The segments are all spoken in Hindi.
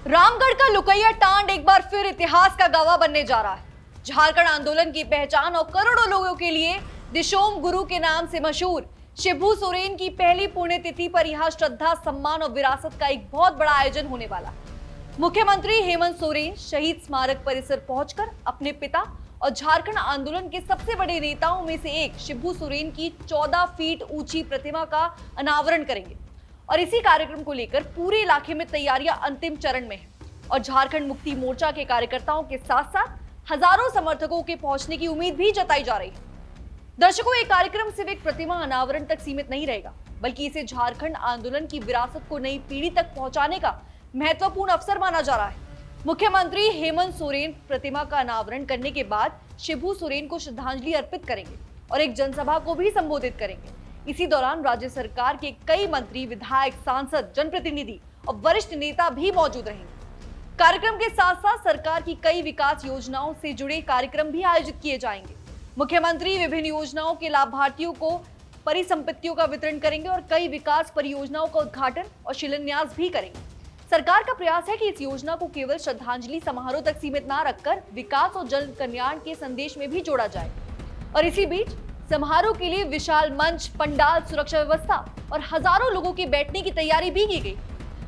रामगढ़ का लुकैया टांड एक बार फिर इतिहास का गवाह बनने जा रहा है। झारखंड आंदोलन की पहचान और करोड़ों लोगों के लिए दिशोम गुरु के नाम से मशहूर शिबू सोरेन की पहली पुण्यतिथि पर यहां श्रद्धा, सम्मान और विरासत का एक बहुत बड़ा आयोजन होने वाला है। मुख्यमंत्री हेमंत सोरेन शहीद स्मारक परिसर पहुंचकर अपने पिता और झारखंड आंदोलन के सबसे बड़े नेताओं में से एक शिबू सोरेन की 14 फीट ऊंची प्रतिमा का अनावरण करेंगे और इसी कार्यक्रम को लेकर पूरे इलाके में तैयारियां अंतिम चरण में हैं और झारखंड मुक्ति मोर्चा के कार्यकर्ताओं के साथ साथ हजारों समर्थकों के पहुंचने की उम्मीद भी जताई जा रही है। दर्शकों, ये कार्यक्रम सिर्फ एक प्रतिमा अनावरण तक सीमित नहीं रहेगा, बल्कि इसे झारखंड आंदोलन की विरासत को नई पीढ़ी तक पहुंचाने का महत्वपूर्ण अवसर माना जा रहा है। मुख्यमंत्री हेमंत सोरेन प्रतिमा का अनावरण करने के बाद शिबू सोरेन को श्रद्धांजलि अर्पित करेंगे और एक जनसभा को भी संबोधित करेंगे। इसी दौरान राज्य सरकार के कई मंत्री, विधायक, सांसद, जनप्रतिनिधि और वरिष्ठ नेता भी मौजूद रहेंगे। कार्यक्रम के साथ साथ सरकार की कई विकास योजनाओं से जुड़े कार्यक्रम भी आयोजित किए जाएंगे। मुख्यमंत्री विभिन्न योजनाओं के लाभार्थियों को परिसंपत्तियों का वितरण करेंगे और कई विकास परियोजनाओं का उद्घाटन और शिलान्यास भी करेंगे। सरकार का प्रयास है कि इस योजना को केवल श्रद्धांजलि समारोह तक सीमित न रखकर विकास और जन कल्याण के संदेश में भी जोड़ा जाए। और इसी बीच समारोह के लिए विशाल मंच, पंडाल, सुरक्षा व्यवस्था और हजारों लोगों की बैठने की तैयारी भी की गई।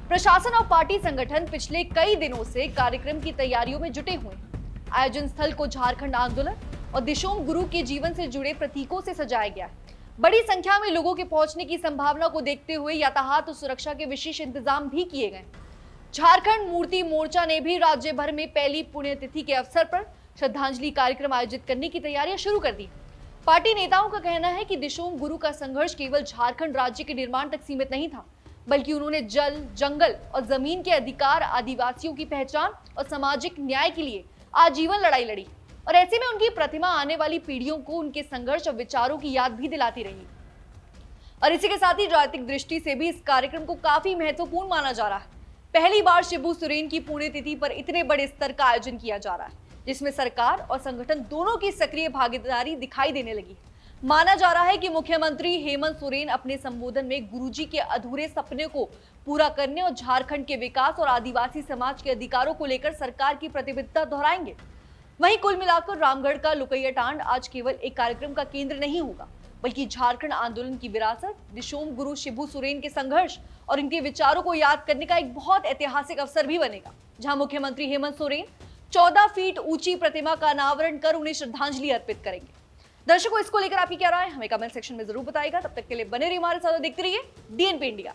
प्रशासन और पार्टी संगठन पिछले कई दिनों से कार्यक्रम की तैयारियों में जुटे हुए हैं। आयोजन स्थल को झारखंड आंदोलन और दिशोम गुरु के जीवन से जुड़े प्रतीकों से सजाया गया है। बड़ी संख्या में लोगों के पहुंचने की संभावना को देखते हुए यातायात और सुरक्षा के विशेष इंतजाम भी किए गए। झारखंड मुक्ति मोर्चा ने भी राज्य भर में पहली पुण्यतिथि के अवसर पर श्रद्धांजलि कार्यक्रम आयोजित करने की तैयारियां शुरू कर दी। पार्टी नेताओं का कहना है कि दिशोम गुरु का संघर्ष केवल झारखंड राज्य के निर्माण तक सीमित नहीं था, बल्कि उन्होंने जल, जंगल और जमीन के अधिकार, आदिवासियों की पहचान और सामाजिक न्याय के लिए आजीवन लड़ाई लड़ी और ऐसे में उनकी प्रतिमा आने वाली पीढ़ियों को उनके संघर्ष और विचारों की याद भी दिलाती रही। और इसी के साथ ही राजनीतिक दृष्टि से भी इस कार्यक्रम को काफी महत्वपूर्ण माना जा रहा है। पहली बार शिबू सोरेन की पुण्यतिथि पर इतने बड़े स्तर का आयोजन किया जा रहा है, जिसमें सरकार और संगठन दोनों की सक्रिय भागीदारी दिखाई देने लगी। माना जा रहा है कि मुख्यमंत्री हेमंत सोरेन अपने संबोधन में गुरुजी के अधूरे सपने को पूरा करने और झारखंड के विकास और आदिवासी समाज के अधिकारों को लेकर सरकार की प्रतिबद्धता दोहराएंगे। वहीं कुल मिलाकर रामगढ़ का लुकैया टांड आज केवल एक कार्यक्रम का केंद्र नहीं होगा, बल्कि झारखंड आंदोलन की विरासत, दिशोम गुरु शिबू सोरेन के संघर्ष और इनके विचारों को याद करने का एक बहुत ऐतिहासिक अवसर भी बनेगा, जहां मुख्यमंत्री हेमंत सोरेन 14 फीट ऊंची प्रतिमा का अनावरण कर उन्हें श्रद्धांजलि अर्पित करेंगे। दर्शकों, इसको लेकर आपकी क्या राय है हमें कमेंट सेक्शन में जरूर बताइएगा। तब तक के लिए बने रहिए हमारे साथ, देखते रहिए DNP इंडिया।